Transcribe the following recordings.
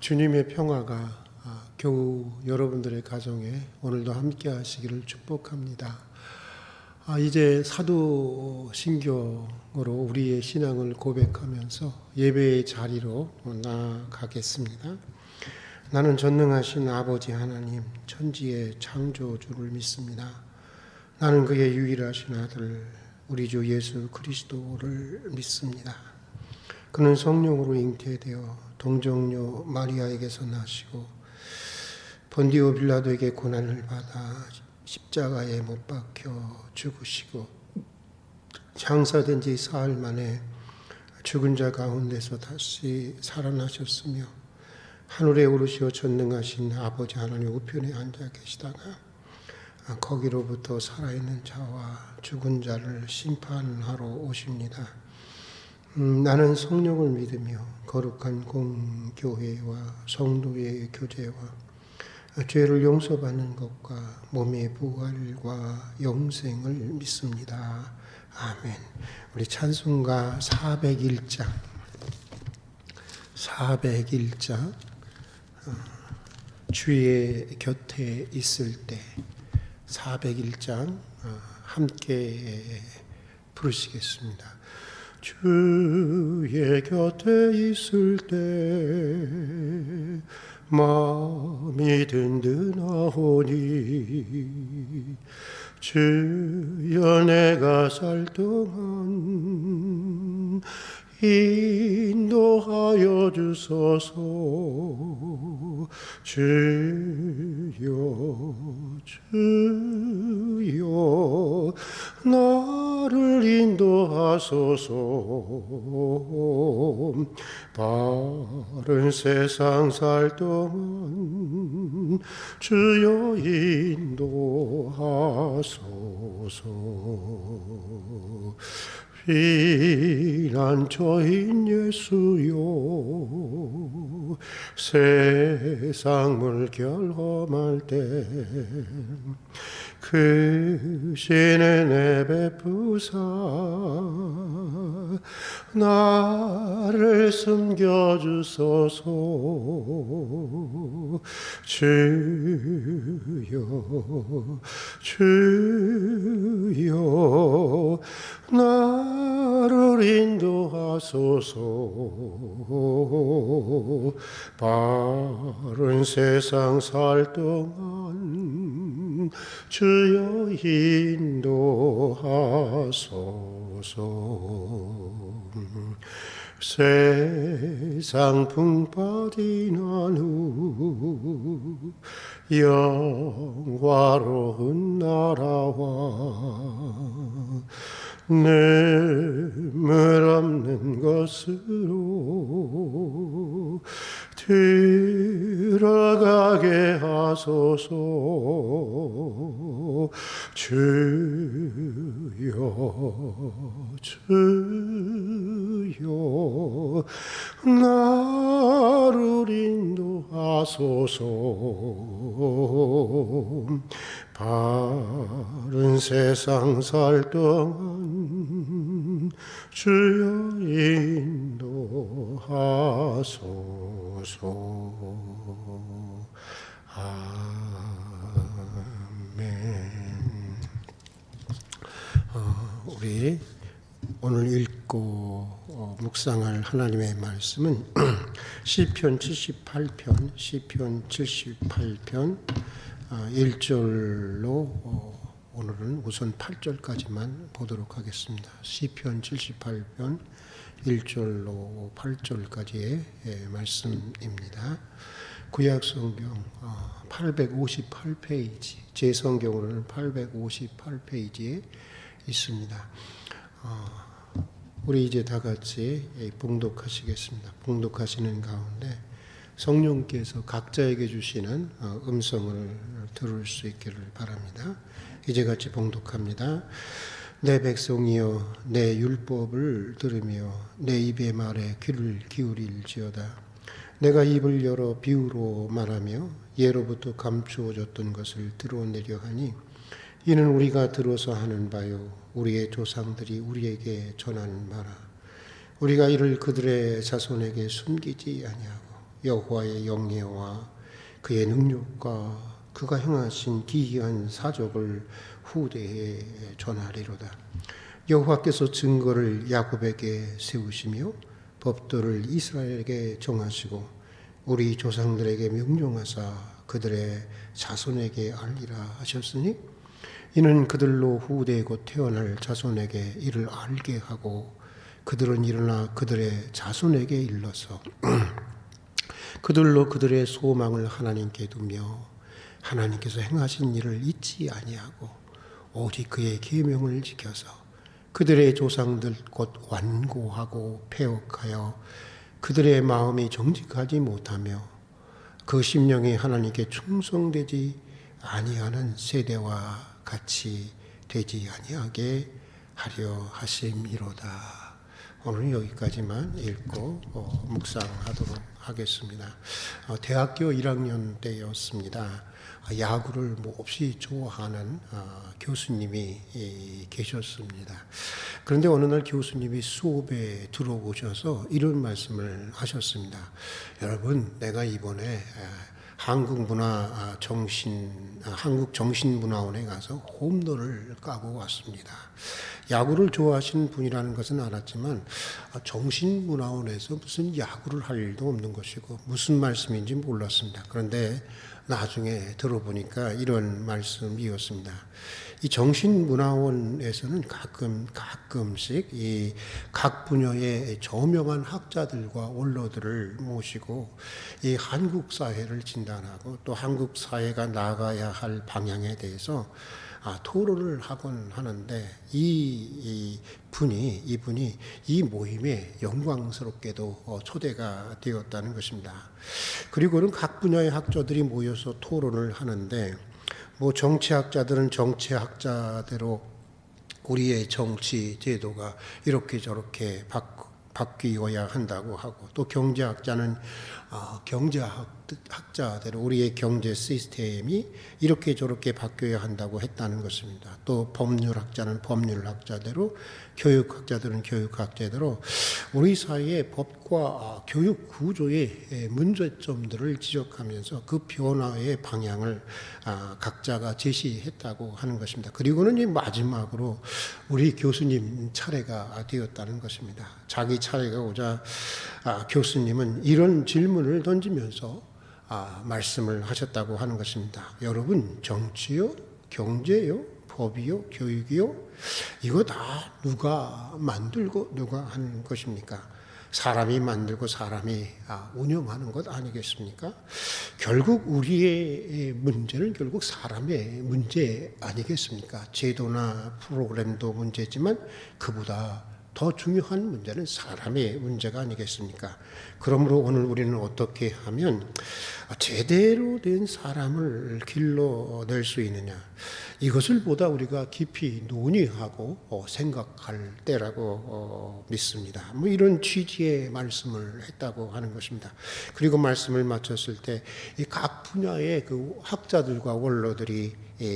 주님의 평화가 겨우 여러분들의 가정에 오늘도 함께 하시기를 축복합니다. 이제 사도신경으로 우리의 신앙을 고백하면서 예배의 자리로 나아가겠습니다. 나는 전능하신 아버지 하나님, 천지의 창조주를 믿습니다. 나는 그의 유일하신 아들, 우리 주 예수 그리스도를 믿습니다. 그는 성령으로 잉태되어 동정녀 마리아에게서 나시고 본디오 빌라도에게 고난을 받아 십자가에 못 박혀 죽으시고 장사된 지 사흘 만에 죽은 자 가운데서 다시 살아나셨으며 하늘에 오르시어 전능하신 아버지 하나님 우편에 앉아 계시다가 거기로부터 살아있는 자와 죽은 자를 심판하러 오십니다. 나는 성령을 믿으며 거룩한 공교회와 성도의 교제와 죄를 용서받는 것과 몸의 부활과 영생을 믿습니다. 아멘. 우리 찬송가 401장 주의 곁에 있을 때 401장 함께 부르시겠습니다. 주의 곁에 있을 때 마음이 든든하오니 주여 내가 살 동안 인도하여 주소서. 주여 나를 인도하소서. 바른 세상 살 동안 주여 인도하소서. 피난처인 예수여 세상 물결 때 그 신의 내 베푸사 나를 숨겨주소서. 주여 나를 인도하소서. 바른 세상 살 동안 주여 인도하소서. 세상 풍 빠지난 후 영화로운 나라와 눈물 없는 것으로 들어가게 하소서. 주여 나를 인도하소서. 바른 세상 살 동안 주여 인도하소서. 아멘. 우리 오늘 읽고 묵상할 하나님의 말씀은 시편 78편 1절로 오늘은 우선 8절까지만 보도록 하겠습니다. 시편 78편 1절로 8절까지의 말씀입니다. 구약성경 858페이지, 제 성경으로는 858페이지에 있습니다. 우리 이제 다 같이 봉독하시겠습니다. 봉독하시는 가운데 성령께서 각자에게 주시는 음성을 들을 수 있기를 바랍니다. 이제 같이 봉독합니다. 내 백성이여 내 율법을 들으며 내 입의 말에 귀를 기울일지어다. 내가 입을 열어 비유로 말하며 예로부터 감추어졌던 것을 드러내려 하니 이는 우리가 들어서 하는 바요 우리의 조상들이 우리에게 전하는 바라. 우리가 이를 그들의 자손에게 숨기지 아니하고 여호와의 영예와 그의 능력과 그가 행하신 기이한 사적을 후대에 전하리로다. 여호와께서 증거를 야곱에게 세우시며 법도를 이스라엘에게 정하시고 우리 조상들에게 명령하사 그들의 자손에게 알리라 하셨으니 이는 그들로 후대 곧 태어날 자손에게 이를 알게 하고 그들은 일어나 그들의 자손에게 일러서 그들로 그들의 소망을 하나님께 두며 하나님께서 행하신 일을 잊지 아니하고 오직 그의 계명을 지켜서 그들의 조상들 곧 완고하고 패역하여 그들의 마음이 정직하지 못하며 그 심령이 하나님께 충성되지 아니하는 세대와 같이 되지 아니하게 하려 하심이로다. 오늘 여기까지만 읽고 묵상하도록 하겠습니다. 대학교 1학년 때였습니다. 야구를 몹시 좋아하는 교수님이 계셨습니다. 그런데 어느 날 교수님이 수업에 들어오셔서 이런 말씀을 하셨습니다. 여러분, 내가 이번에 한국정신문화원에 가서 홈런을 까고 왔습니다. 야구를 좋아하시는 분이라는 것은 알았지만 정신문화원에서 무슨 야구를 할 일도 없는 것이고 무슨 말씀인지 몰랐습니다. 그런데 나중에 들어보니까 이런 말씀이었습니다. 이 정신문화원에서는 가끔씩 이 각 분야의 저명한 학자들과 원로들을 모시고 이 한국 사회를 진단하고 또 한국 사회가 나아가야 할 방향에 대해서 토론을 하곤 하는데 이분이 이 모임에 영광스럽게도 초대가 되었다는 것입니다. 그리고는 각 분야의 학자들이 모여서 토론을 하는데 정치학자들은 정치학자대로 우리의 정치 제도가 이렇게 저렇게 바뀌어야 한다고 하고 또 경제학자는 경제학자대로 우리의 경제 시스템이 이렇게 저렇게 바뀌어야 한다고 했다는 것입니다. 또 법률학자는 법률학자대로 교육학자들은 교육학자대로 우리 사회의 법과 교육 구조의 문제점들을 지적하면서 그 변화의 방향을 각자가 제시했다고 하는 것입니다. 그리고는 마지막으로 우리 교수님 차례가 되었다는 것입니다. 자기 차례가 오자 교수님은 이런 질문을 던지면서 말씀을 하셨다고 하는 것입니다. 여러분, 정치요? 경제요? 법이요? 교육이요? 이거 다 누가 만들고 누가 하는 것입니까? 사람이 만들고 사람이 운영하는 것 아니겠습니까? 결국 우리의 문제는 결국 사람의 문제 아니겠습니까? 제도나 프로그램도 문제지만 그보다 더 중요한 문제는 사람의 문제가 아니겠습니까? 그러므로 오늘 우리는 어떻게 하면 제대로 된 사람을 길러낼 수 있느냐, 이것을 보다 우리가 깊이 논의하고 생각할 때라고 믿습니다. 이런 취지의 말씀을 했다고 하는 것입니다. 그리고 말씀을 마쳤을 때 각 분야의 그 학자들과 원로들이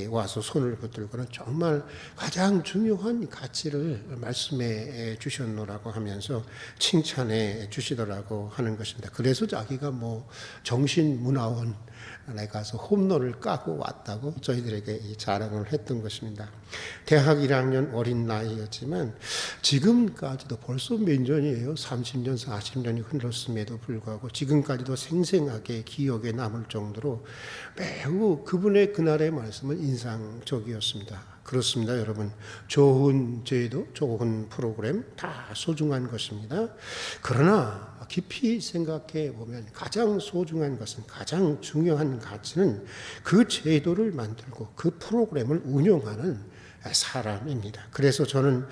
와서 손을 붙들고는 정말 가장 중요한 가치를 말씀해 주셨노라고 하면서 칭찬해 주시더라고 하는 것입니다. 그래서 자기가 정신문화원에 가서 홈런을 까고 왔다고 저희들에게 자랑을 했던 것입니다. 대학 1학년 어린 나이였지만 지금까지도 벌써 몇 년이에요. 30년, 40년이 흘렀음에도 불구하고 지금까지도 생생하게 기억에 남을 정도로 매우 그분의 그날의 말씀은 인상적이었습니다. 그렇습니다, 여러분. 좋은 제도, 좋은 프로그램 다 소중한 것입니다. 그러나 깊이 생각해 보면 가장 소중한 것은, 가장 중요한 가치는 그 제도를 만들고 그 프로그램을 운영하는 사람입니다. 그래서 저는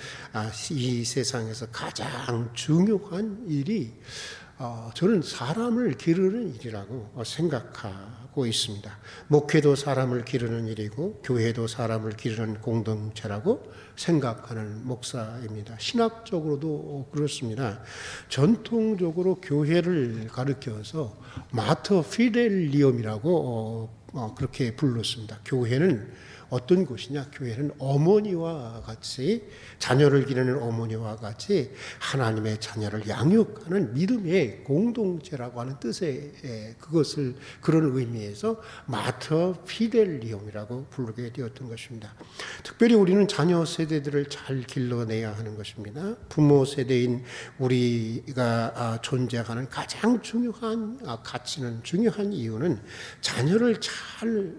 이 세상에서 가장 중요한 일이 저는 사람을 기르는 일이라고 생각하고 있습니다. 목회도 사람을 기르는 일이고 교회도 사람을 기르는 공동체라고 생각하는 목사입니다. 신학적으로도 그렇습니다. 전통적으로 교회를 가르쳐서 마터 피델리엄이라고 그렇게 불렀습니다. 교회는 어떤 곳이냐? 교회는 어머니와 같이, 자녀를 기르는 어머니와 같이 하나님의 자녀를 양육하는 믿음의 공동체라고 하는 뜻의 그것을, 그런 의미에서 마터 피델리움이라고 부르게 되었던 것입니다. 특별히 우리는 자녀 세대들을 잘 길러내야 하는 것입니다. 부모 세대인 우리가 존재하는 가장 중요한 가치는, 중요한 이유는 자녀를 잘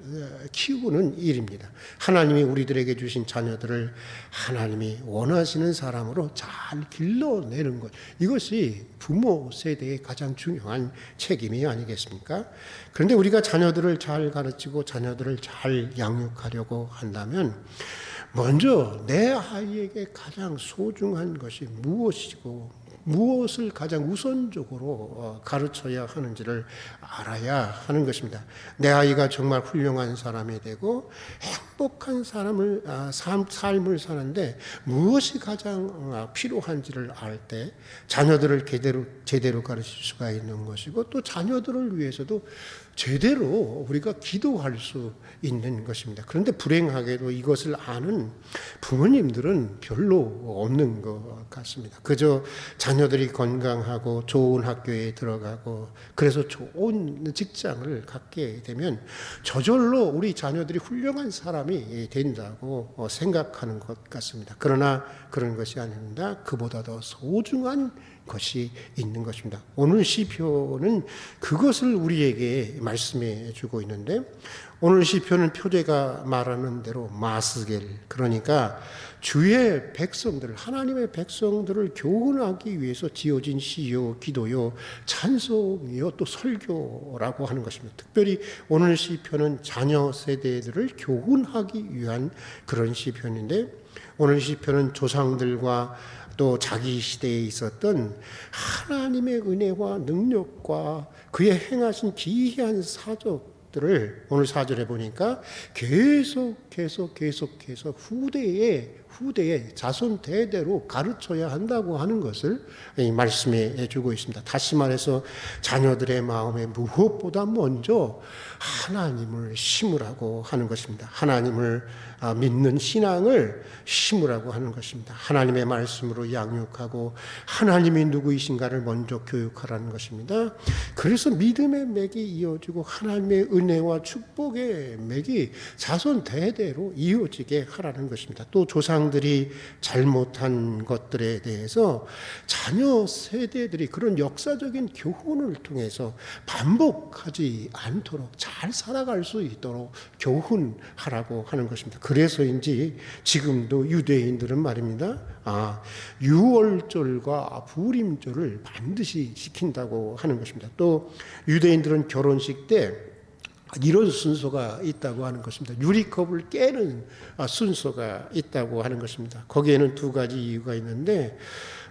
키우는 일입니다. 하나님이 우리들에게 주신 자녀들을 하나님이 원하시는 사람으로 잘 길러내는 것, 이것이 부모 세대의 가장 중요한 책임이 아니겠습니까? 그런데 우리가 자녀들을 잘 가르치고 자녀들을 잘 양육하려고 한다면 먼저 내 아이에게 가장 소중한 것이 무엇이고 무엇을 가장 우선적으로 가르쳐야 하는지를 알아야 하는 것입니다. 내 아이가 정말 훌륭한 사람이 되고 행복한 삶을 사는데 무엇이 가장 필요한지를 알 때 자녀들을 제대로 가르칠 수가 있는 것이고, 또 자녀들을 위해서도 제대로 우리가 기도할 수 있는 것입니다. 그런데 불행하게도 이것을 아는 부모님들은 별로 없는 것 같습니다. 그저 자녀들이 건강하고 좋은 학교에 들어가고 그래서 좋은 직장을 갖게 되면 저절로 우리 자녀들이 훌륭한 사람이 된다고 생각하는 것 같습니다. 그러나 그런 것이 아닙니다. 그보다 더 소중한 것이 있는 것입니다. 오늘 시편은 그것을 우리에게 말씀해 주고 있는데, 오늘 시편은 표제가 말하는 대로 마스겔, 그러니까 주의 백성들을, 하나님의 백성들을 교훈하기 위해서 지어진 시요, 기도요, 찬송이요, 또 설교라고 하는 것입니다. 특별히 오늘 시편은 자녀 세대들을 교훈하기 위한 그런 시편인데, 오늘 시편은 조상들과 또 자기 시대에 있었던 하나님의 은혜와 능력과 그의 행하신 기이한 사적들을 오늘 4절에 보니까 계속해서 후대에 자손 대대로 가르쳐야 한다고 하는 것을 말씀해 주고 있습니다. 다시 말해서 자녀들의 마음에 무엇보다 먼저 하나님을 심으라고 하는 것입니다. 하나님을 믿는 신앙을 심으라고 하는 것입니다. 하나님의 말씀으로 양육하고 하나님이 누구이신가를 먼저 교육하라는 것입니다. 그래서 믿음의 맥이 이어지고 하나님의 은혜와 축복의 맥이 자손 대대로 이어지게 하라는 것입니다. 또 조상들이 잘못한 것들에 대해서 자녀 세대들이 그런 역사적인 교훈을 통해서 반복하지 않도록 잘 살아갈 수 있도록 교훈하라고 하는 것입니다. 그래서인지 지금도 유대인들은 말입니다, 유월절과 부림절을 반드시 지킨다고 하는 것입니다. 또 유대인들은 결혼식 때 이런 순서가 있다고 하는 것입니다. 유리컵을 깨는 순서가 있다고 하는 것입니다. 거기에는 두 가지 이유가 있는데,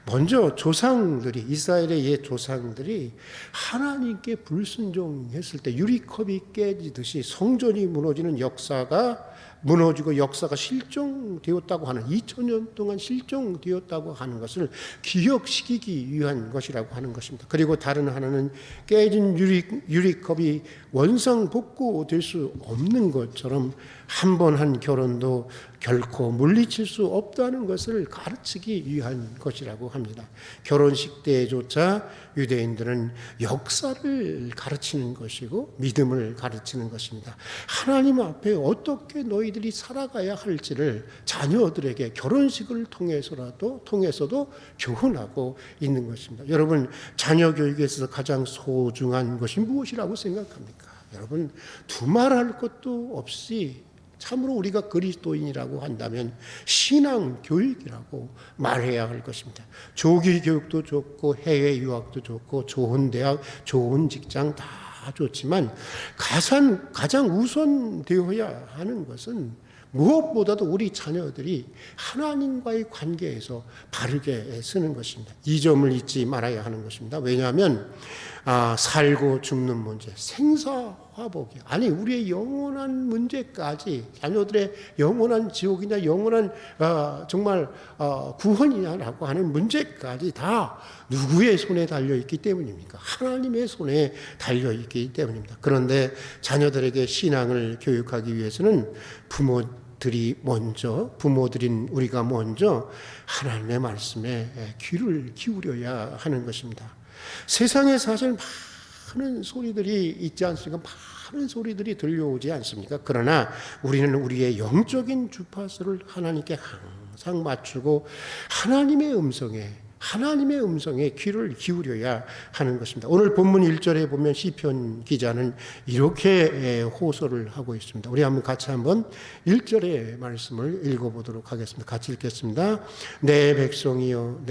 먼저 조상들이, 이스라엘의 옛 조상들이 하나님께 불순종했을 때 유리컵이 깨지듯이 성전이 무너지는 역사가 무너지고 역사가 실종되었다고 하는, 2000년 동안 실종되었다고 하는 것을 기억시키기 위한 것이라고 하는 것입니다. 그리고 다른 하나는 깨진 유리컵이 원상복구될 수 없는 것처럼 한 번 한 결혼도 결코 물리칠 수 없다는 것을 가르치기 위한 것이라고 합니다. 결혼식 때조차 유대인들은 역사를 가르치는 것이고 믿음을 가르치는 것입니다. 하나님 앞에 어떻게 너희들이 살아가야 할지를 자녀들에게 결혼식을 통해서도 교훈하고 있는 것입니다. 여러분, 자녀 교육에 있어서 가장 소중한 것이 무엇이라고 생각합니까? 여러분, 두말할 것도 없이 참으로 우리가 그리스도인이라고 한다면 신앙 교육이라고 말해야 할 것입니다. 조기 교육도 좋고 해외 유학도 좋고 좋은 대학, 좋은 직장 다 좋지만 가장 우선되어야 하는 것은 무엇보다도 우리 자녀들이 하나님과의 관계에서 바르게 쓰는 것입니다. 이 점을 잊지 말아야 하는 것입니다. 왜냐하면 살고 죽는 문제, 생사화복이, 아니 우리의 영원한 문제까지, 자녀들의 영원한 지옥이냐 영원한 정말 구원이냐라고 하는 문제까지 다 누구의 손에 달려있기 때문입니까? 하나님의 손에 달려있기 때문입니다. 그런데 자녀들에게 신앙을 교육하기 위해서는 부모들이 먼저, 부모들인 우리가 먼저 하나님의 말씀에 귀를 기울여야 하는 것입니다. 세상에 사실 많은 소리들이 있지 않습니까? 많은 소리들이 들려오지 않습니까? 그러나 우리는 우리의 영적인 주파수를 하나님께 항상 맞추고 하나님의 음성에 귀를 기울여야 하는 것입니다. 오늘 본문 1절에 보면 시편 기자는 이렇게 호소를 하고 있습니다. 우리 같이 한번 1절의 말씀을 읽어보도록 하겠습니다. 같이 읽겠습니다. 내 백성이여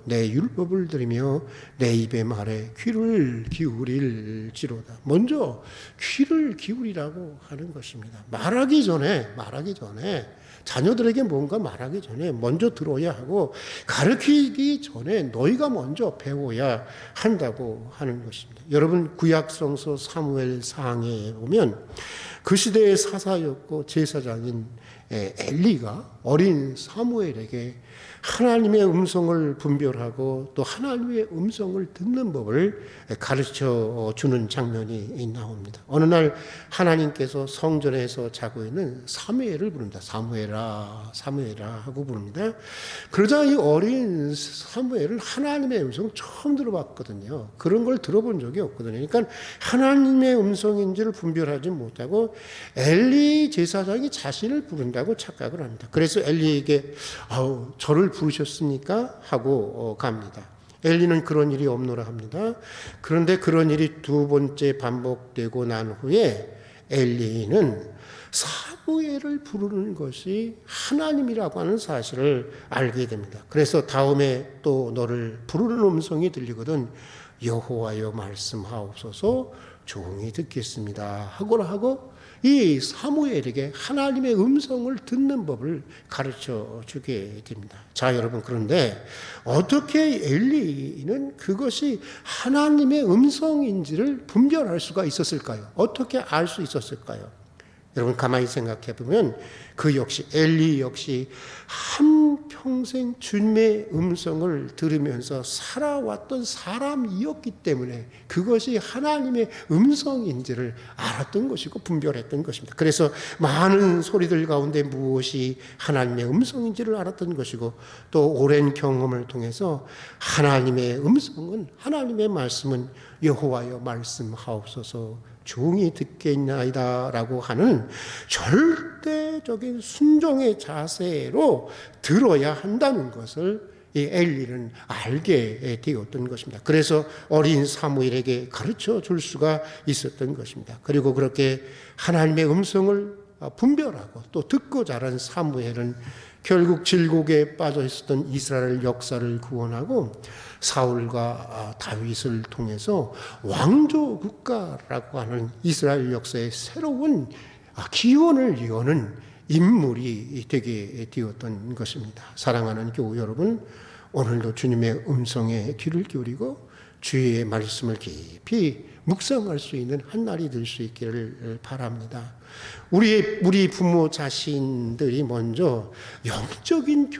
내 율법을 들으며 내 입의 말에 귀를 기울일지로다. 먼저 귀를 기울이라고 하는 것입니다. 말하기 전에 자녀들에게 뭔가 말하기 전에 먼저 들어야 하고, 가르치기 전에 너희가 먼저 배워야 한다고 하는 것입니다. 여러분, 구약성서 사무엘상에 보면 그 시대의 사사였고 제사장인 엘리가 어린 사무엘에게 하나님의 음성을 분별하고 또 하나님의 음성을 듣는 법을 가르쳐 주는 장면이 나옵니다. 어느 날 하나님께서 성전에서 자고 있는 사무엘을 부릅니다. 사무엘아 하고 부릅니다. 그러자 이 어린 사무엘은 하나님의 음성 처음 들어봤거든요. 그런 걸 들어본 적이 없거든요. 그러니까 하나님의 음성인지를 분별하지 못하고 엘리 제사장이 자신을 부른다고 착각을 합니다. 그래서 엘리에게 저를 부르셨습니까? 하고 갑니다. 엘리는 그런 일이 없노라 합니다. 그런데 그런 일이 두 번째 반복되고 난 후에 엘리는 사무엘을 부르는 것이 하나님이라고 하는 사실을 알게 됩니다. 그래서 다음에 또 너를 부르는 음성이 들리거든 여호와여 말씀하옵소서 종이 듣겠습니다 하고 이 사무엘에게 하나님의 음성을 듣는 법을 가르쳐 주게 됩니다. 자, 여러분, 그런데 어떻게 엘리는 그것이 하나님의 음성인지를 분별할 수가 있었을까요? 어떻게 알 수 있었을까요? 여러분, 가만히 생각해 보면 엘리 역시 한평생 주님의 음성을 들으면서 살아왔던 사람이었기 때문에 그것이 하나님의 음성인지를 알았던 것이고 분별했던 것입니다. 그래서 많은 소리들 가운데 무엇이 하나님의 음성인지를 알았던 것이고, 또 오랜 경험을 통해서 하나님의 말씀은 여호와여 말씀하옵소서 종이 듣겠나이다 라고 하는 절대적인 순종의 자세로 들어야 한다는 것을 이 엘리는 알게 되었던 것입니다. 그래서 어린 사무엘에게 가르쳐 줄 수가 있었던 것입니다. 그리고 그렇게 하나님의 음성을 분별하고 또 듣고 자란 사무엘은 결국 질곡에 빠져 있었던 이스라엘 역사를 구원하고 사울과 다윗을 통해서 왕조 국가라고 하는 이스라엘 역사의 새로운 기원을 여는 인물이 되게 되었던 것입니다. 사랑하는 교우 여러분, 오늘도 주님의 음성에 귀를 기울이고 주의 말씀을 깊이 묵상할 수 있는 한 날이 될 수 있기를 바랍니다. 우리 부모 자신들이 먼저 영적인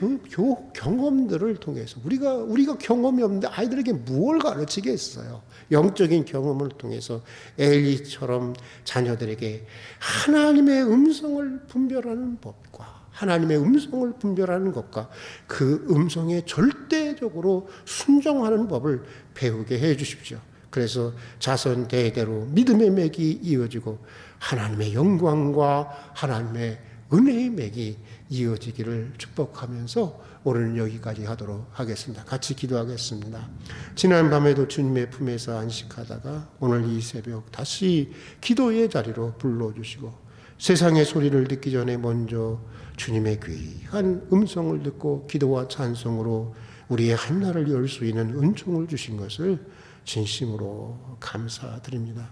경험들을 통해서 우리가 경험이 없는데 아이들에게 무엇을 가르치겠어요? 영적인 경험을 통해서 엘리처럼 자녀들에게 하나님의 음성을 분별하는 법과 하나님의 음성을 분별하는 것과 그 음성에 절대적으로 순종하는 법을 배우게 해 주십시오. 그래서 자손 대대로 믿음의 맥이 이어지고 하나님의 영광과 하나님의 은혜의 맥이 이어지기를 축복하면서 오늘 여기까지 하도록 하겠습니다. 같이 기도하겠습니다. 지난 밤에도 주님의 품에서 안식하다가 오늘 이 새벽 다시 기도의 자리로 불러주시고 세상의 소리를 듣기 전에 먼저 주님의 귀한 음성을 듣고 기도와 찬송으로 우리의 한날을 열 수 있는 은총을 주신 것을 진심으로 감사드립니다.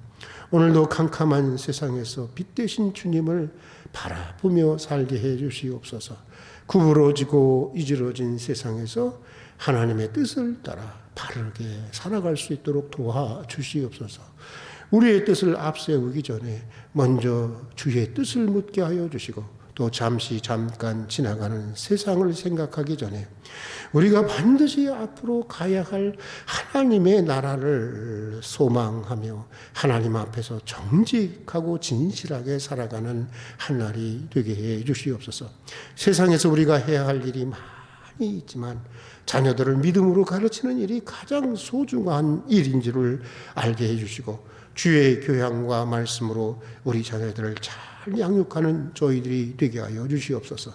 오늘도 캄캄한 세상에서 빛 되신 주님을 바라보며 살게 해 주시옵소서. 구부러지고 이지러진 세상에서 하나님의 뜻을 따라 바르게 살아갈 수 있도록 도와주시옵소서. 우리의 뜻을 앞세우기 전에 먼저 주의 뜻을 묻게 하여 주시고 또 잠깐 지나가는 세상을 생각하기 전에 우리가 반드시 앞으로 가야 할 하나님의 나라를 소망하며 하나님 앞에서 정직하고 진실하게 살아가는 한 날이 되게 해 주시옵소서. 세상에서 우리가 해야 할 일이 많이 있지만 자녀들을 믿음으로 가르치는 일이 가장 소중한 일인 줄을 알게 해주시고 주의 교양과 말씀으로 우리 자녀들을 잘 양육하는 저희들이 되게 하여 주시옵소서.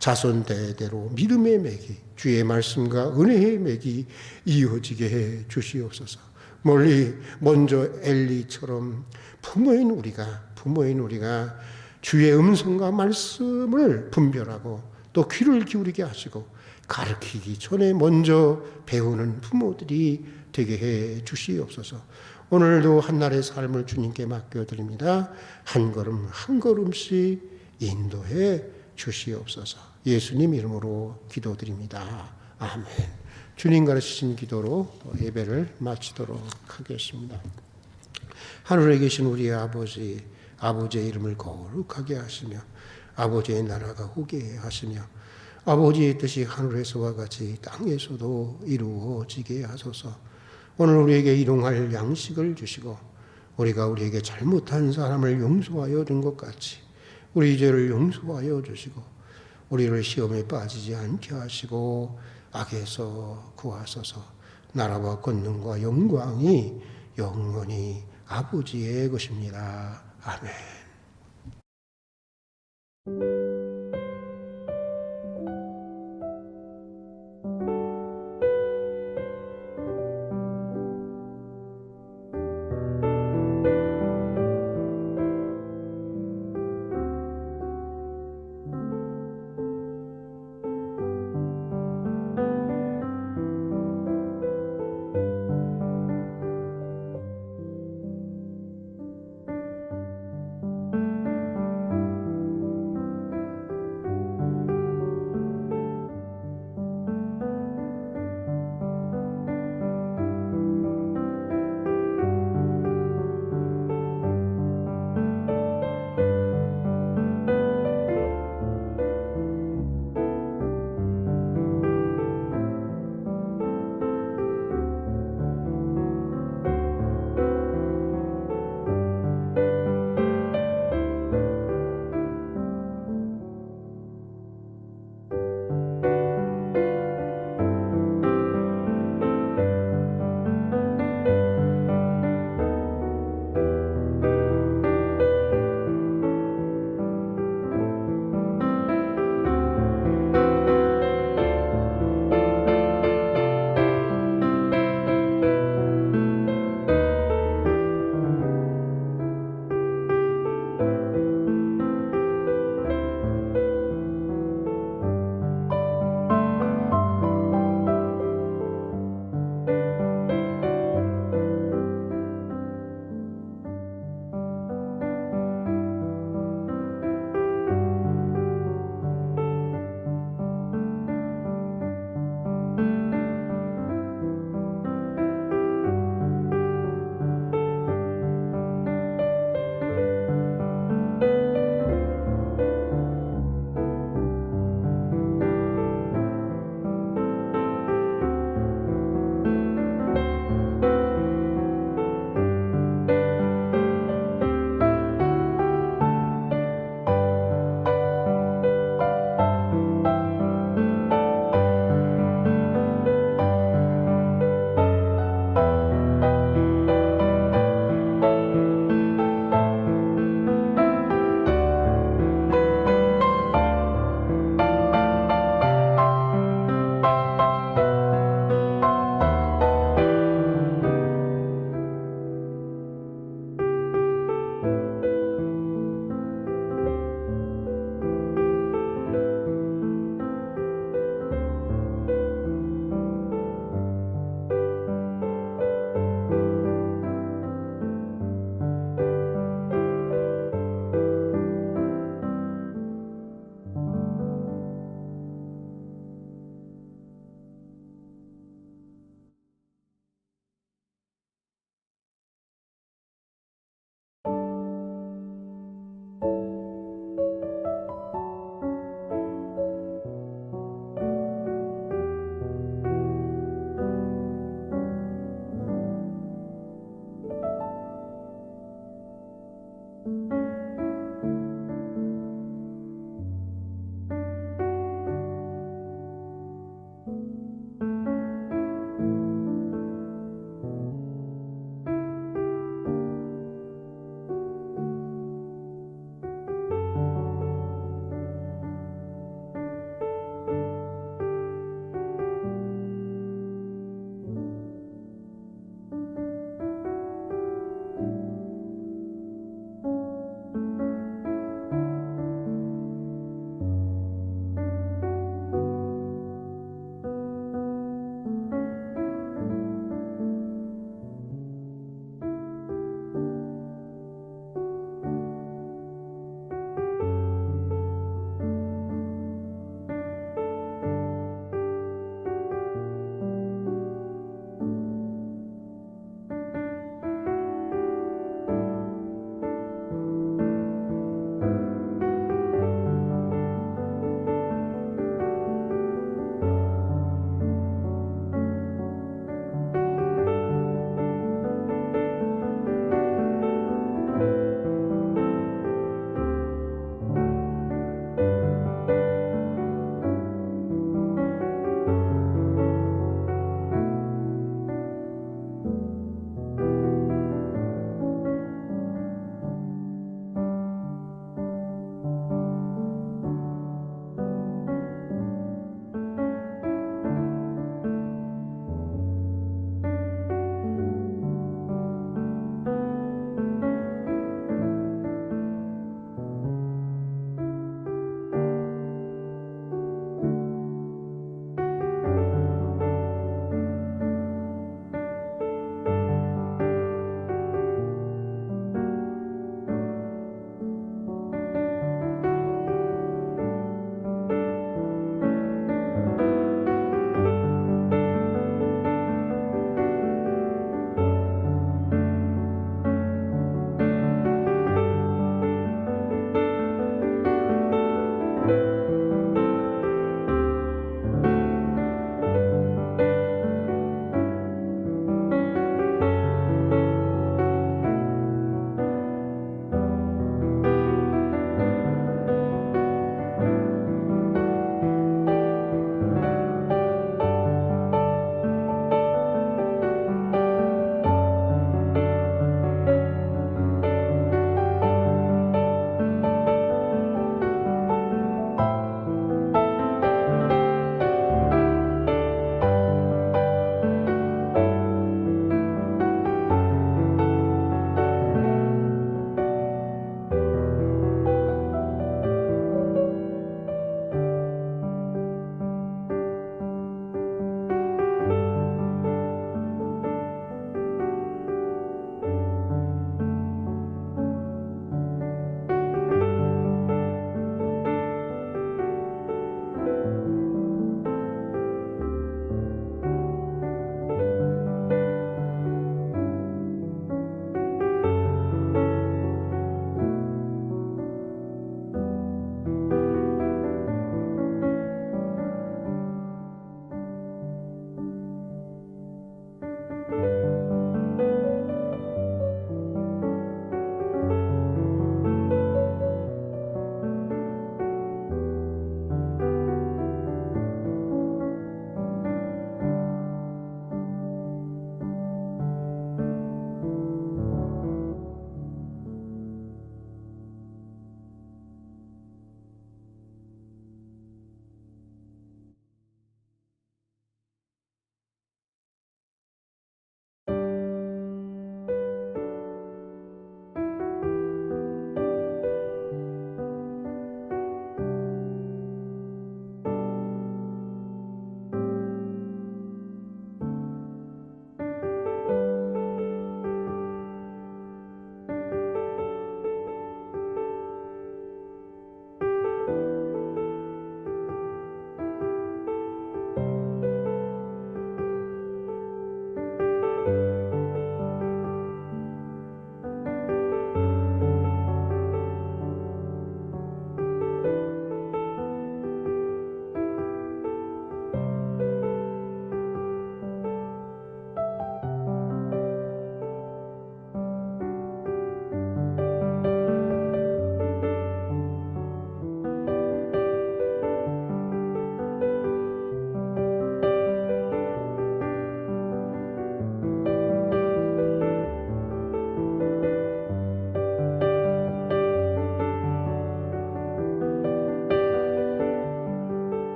자손 대대로 믿음의 맥이 주의 말씀과 은혜의 맥이 이어지게 해 주시옵소서. 먼저 엘리처럼 부모인 우리가 주의 음성과 말씀을 분별하고 또 귀를 기울이게 하시고 가르치기 전에 먼저 배우는 부모들이 되게 해 주시옵소서. 오늘도 한날의 삶을 주님께 맡겨드립니다. 한 걸음 한 걸음씩 인도해 주시옵소서. 예수님 이름으로 기도드립니다. 아멘. 주님 가르치신 기도로 예배를 마치도록 하겠습니다. 하늘에 계신 우리 아버지의 이름을 거룩하게 하시며 아버지의 나라가 오게 하시며 아버지의 뜻이 하늘에서와 같이 땅에서도 이루어지게 하소서. 오늘 우리에게 일용할 양식을 주시고 우리가 우리에게 잘못한 사람을 용서하여 준 것 같이 우리 죄를 용서하여 주시고 우리를 시험에 빠지지 않게 하시고 악에서 구하소서. 나라와 권능과 영광이 영원히 아버지의 것입니다. 아멘.